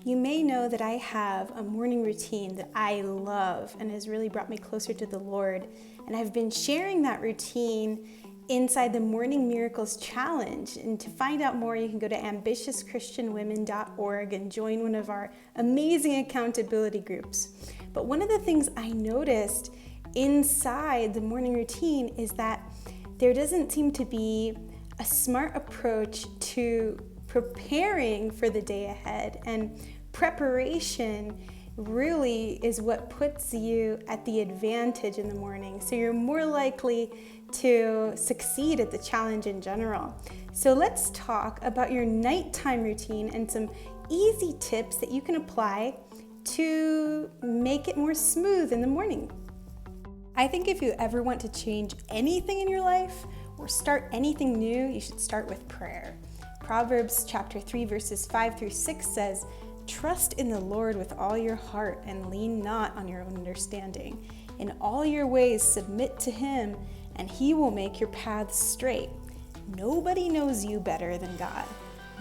You may know that I have a morning routine that I love and has really brought me closer to the Lord. And I've been sharing that routine inside the Morning Miracles Challenge. And to find out more, you can go to ambitiouschristianwomen.org and join one of our amazing accountability groups. But one of the things I noticed inside the morning routine is that there doesn't seem to be a smart approach to preparing for the day ahead, and preparation really is what puts you at the advantage in the morning. So you're more likely to succeed at the challenge in general. So let's talk about your nighttime routine and some easy tips that you can apply to make it more smooth in the morning. I think if you ever want to change anything in your life or start anything new, you should start with prayer. Proverbs chapter 3 verses 5 through 6 says, "Trust in the Lord with all your heart and lean not on your own understanding. In all your ways submit to Him, and He will make your paths straight." Nobody knows you better than God.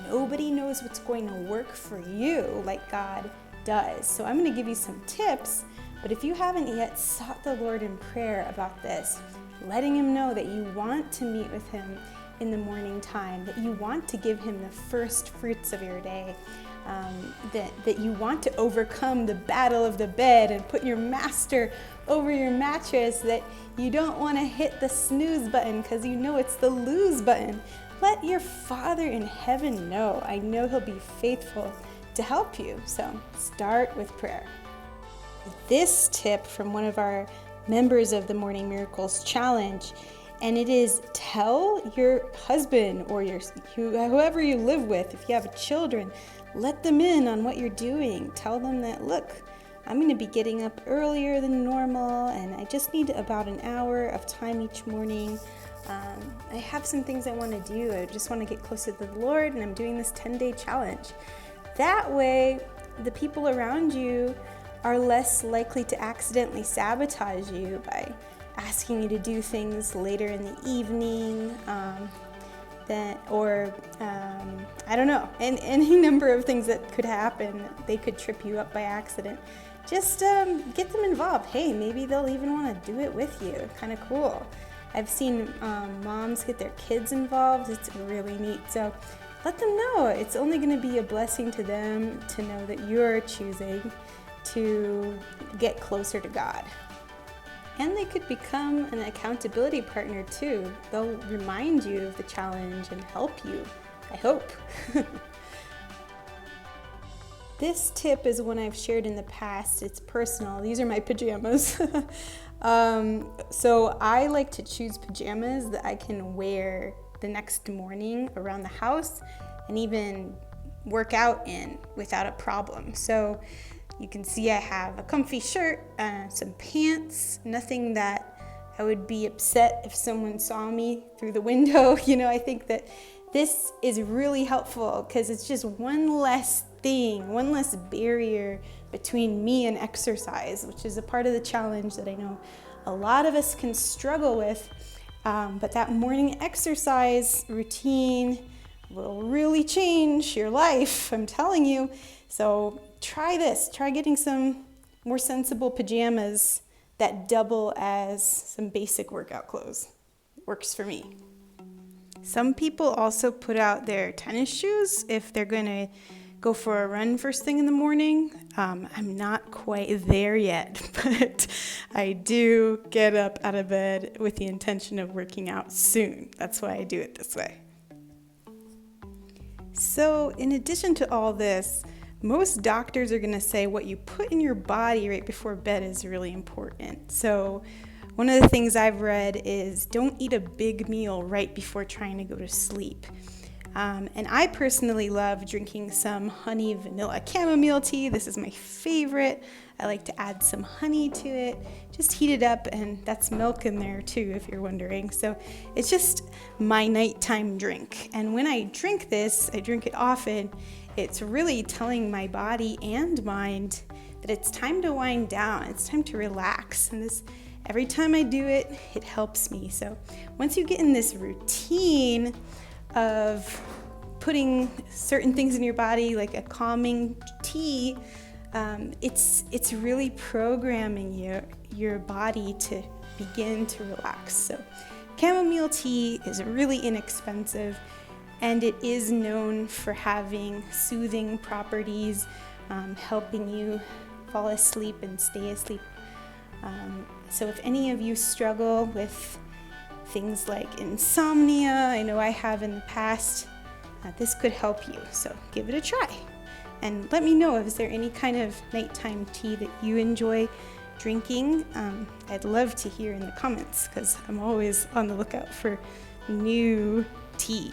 Nobody knows what's going to work for you like God does. So I'm going to give you some tips, but if you haven't yet sought the Lord in prayer about this, letting Him know that you want to meet with Him in the morning time, that you want to give Him the first fruits of your day, that you want to overcome the battle of the bed and put your master over your mattress, that you don't want to hit the snooze button because you know it's the lose button. Let your Father in heaven know. I know He'll be faithful to help you. So start with prayer. This tip from one of our members of the Morning Miracles Challenge, and it is tell your husband or whoever you live with, if you have children, let them in on what you're doing. Tell them that, look, I'm going to be getting up earlier than normal and I just need about an hour of time each morning. I have some things I want to do. I just want to get closer to the Lord, and I'm doing this 10-day challenge. That way, the people around you are less likely to accidentally sabotage you by asking you to do things later in the evening, I don't know, and any number of things that could happen. They could trip you up by accident. Just get them involved. Hey, maybe they'll even want to do it with you. Kind of cool. I've seen moms get their kids involved. It's really neat. So let them know. It's only going to be a blessing to them to know that you're choosing to get closer to God. And they could become an accountability partner too. They'll remind you of the challenge and help you, I hope. This tip is one I've shared in the past. It's personal. These are my pajamas. So I like to choose pajamas that I can wear the next morning around the house and even work out in without a problem. So you can see I have a comfy shirt, some pants, nothing that I would be upset if someone saw me through the window. I think that this is really helpful because it's just one less thing, one less barrier between me and exercise, which is a part of the challenge that I know a lot of us can struggle with. But that morning exercise routine will really change your life, I'm telling you. So try this. Try getting some more sensible pajamas that double as some basic workout clothes. Works for me. Some people also put out their tennis shoes if they're going to go for a run first thing in the morning. I'm not quite there yet, but I do get up out of bed with the intention of working out soon. That's why I do it this way. So in addition to all this, most doctors are going to say what you put in your body right before bed is really important. So one of the things I've read is don't eat a big meal right before trying to go to sleep. And I personally love drinking some honey vanilla chamomile tea. This is my favorite. I like to add some honey to it, just heat it up, and that's milk in there too, if you're wondering. So it's just my nighttime drink. And when I drink this, I drink it often, it's really telling my body and mind that it's time to wind down. It's time to relax. And this, every time I do it, it helps me. So once you get in this routine of putting certain things in your body, like a calming tea, it's really programming your body to begin to relax. So chamomile tea is really inexpensive, and it is known for having soothing properties, helping you fall asleep and stay asleep. So if any of you struggle with things like insomnia, I know I have in the past, this could help you. So give it a try. And let me know if is there any kind of nighttime tea that you enjoy drinking. I'd love to hear in the comments because I'm always on the lookout for new tea.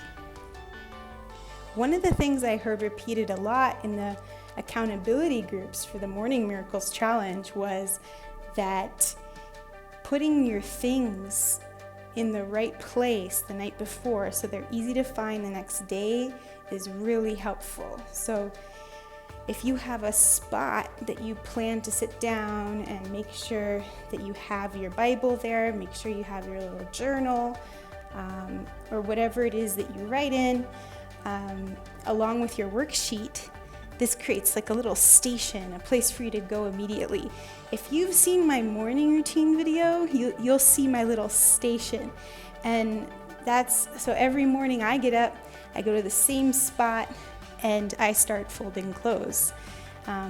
One of the things I heard repeated a lot in the accountability groups for the Morning Miracles Challenge was that putting your things in the right place the night before so they're easy to find the next day is really helpful. So if you have a spot that you plan to sit down and make sure that you have your Bible there, make sure you have your little journal, or whatever it is that you write in, along with your worksheet, this creates like a little station, a place for you to go immediately. If you've seen my morning routine video, you'll see my little station. And so every morning I get up, I go to the same spot, and I start folding clothes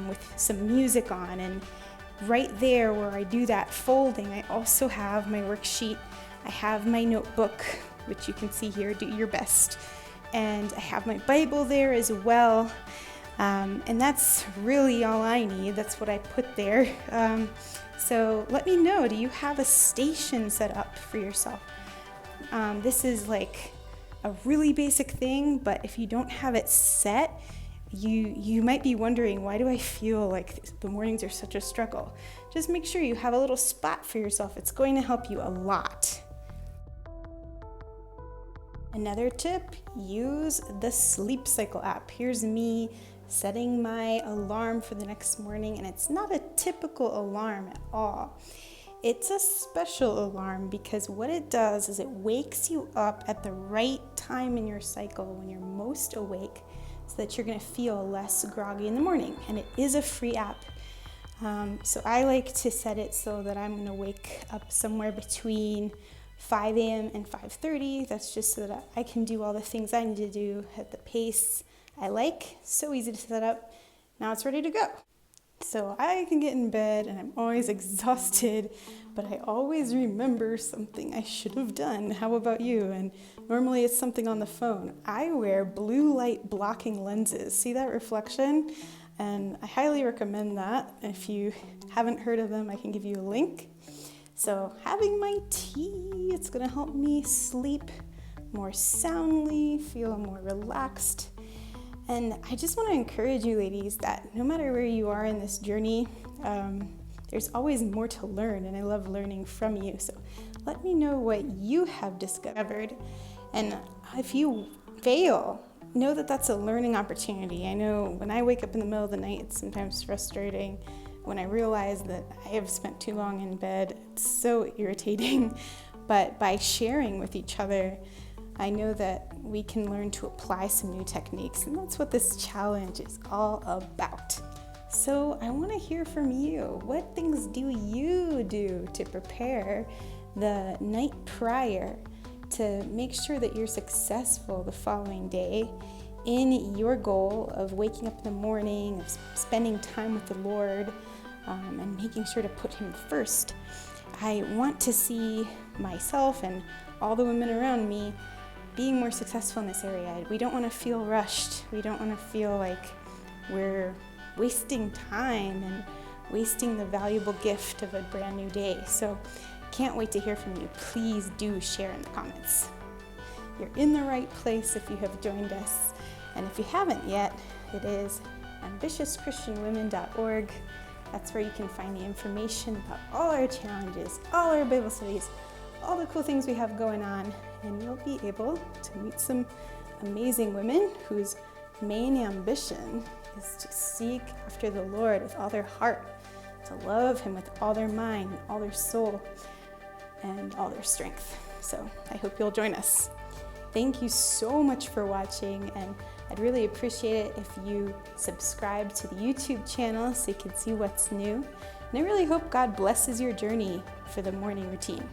with some music on. And right there where I do that folding, I also have my worksheet. I have my notebook, which you can see here, do your best. And I have my Bible there as well. And that's really all I need. That's what I put there. So let me know, do you have a station set up for yourself? This is like a really basic thing, but if you don't have it set, you might be wondering, why do I feel like the mornings are such a struggle? Just make sure you have a little spot for yourself. It's going to help you a lot. Another tip, use the Sleep Cycle app. Here's me setting my alarm for the next morning, and it's not a typical alarm at all. It's a special alarm because what it does is it wakes you up at the right time in your cycle when you're most awake so that you're going to feel less groggy in the morning. And it is a free app. So I like to set it so that I'm going to wake up somewhere between 5 a.m. and 5:30. That's just so that I can do all the things I need to do at the pace I like. So easy to set up. Now it's ready to go. So I can get in bed and I'm always exhausted, but I always remember something I should have done. How about you? And normally it's something on the phone. I wear blue light blocking lenses. See that reflection? And I highly recommend that. If you haven't heard of them, I can give you a link. So having my tea, it's gonna help me sleep more soundly, feel more relaxed. And I just want to encourage you ladies that no matter where you are in this journey, there's always more to learn, and I love learning from you. So let me know what you have discovered. And if you fail, know that that's a learning opportunity. I know when I wake up in the middle of the night, it's sometimes frustrating. When I realize that I have spent too long in bed, it's so irritating. But by sharing with each other, I know that we can learn to apply some new techniques, and that's what this challenge is all about. So I want to hear from you. What things do you do to prepare the night prior to make sure that you're successful the following day in your goal of waking up in the morning, of spending time with the Lord, and making sure to put Him first? I want to see myself and all the women around me being more successful in this area. We don't want to feel rushed. We don't want to feel like we're wasting time and wasting the valuable gift of a brand new day. So can't wait to hear from you. Please do share in the comments. You're in the right place if you have joined us. And if you haven't yet, it is ambitiouschristianwomen.org. That's where you can find the information about all our challenges, all our Bible studies, all the cool things we have going on, and you'll be able to meet some amazing women whose main ambition is to seek after the Lord with all their heart, to love Him with all their mind, all their soul, and all their strength. So I hope you'll join us. Thank you so much for watching, and I'd really appreciate it if you subscribe to the YouTube channel so you can see what's new. And I really hope God blesses your journey for the morning routine.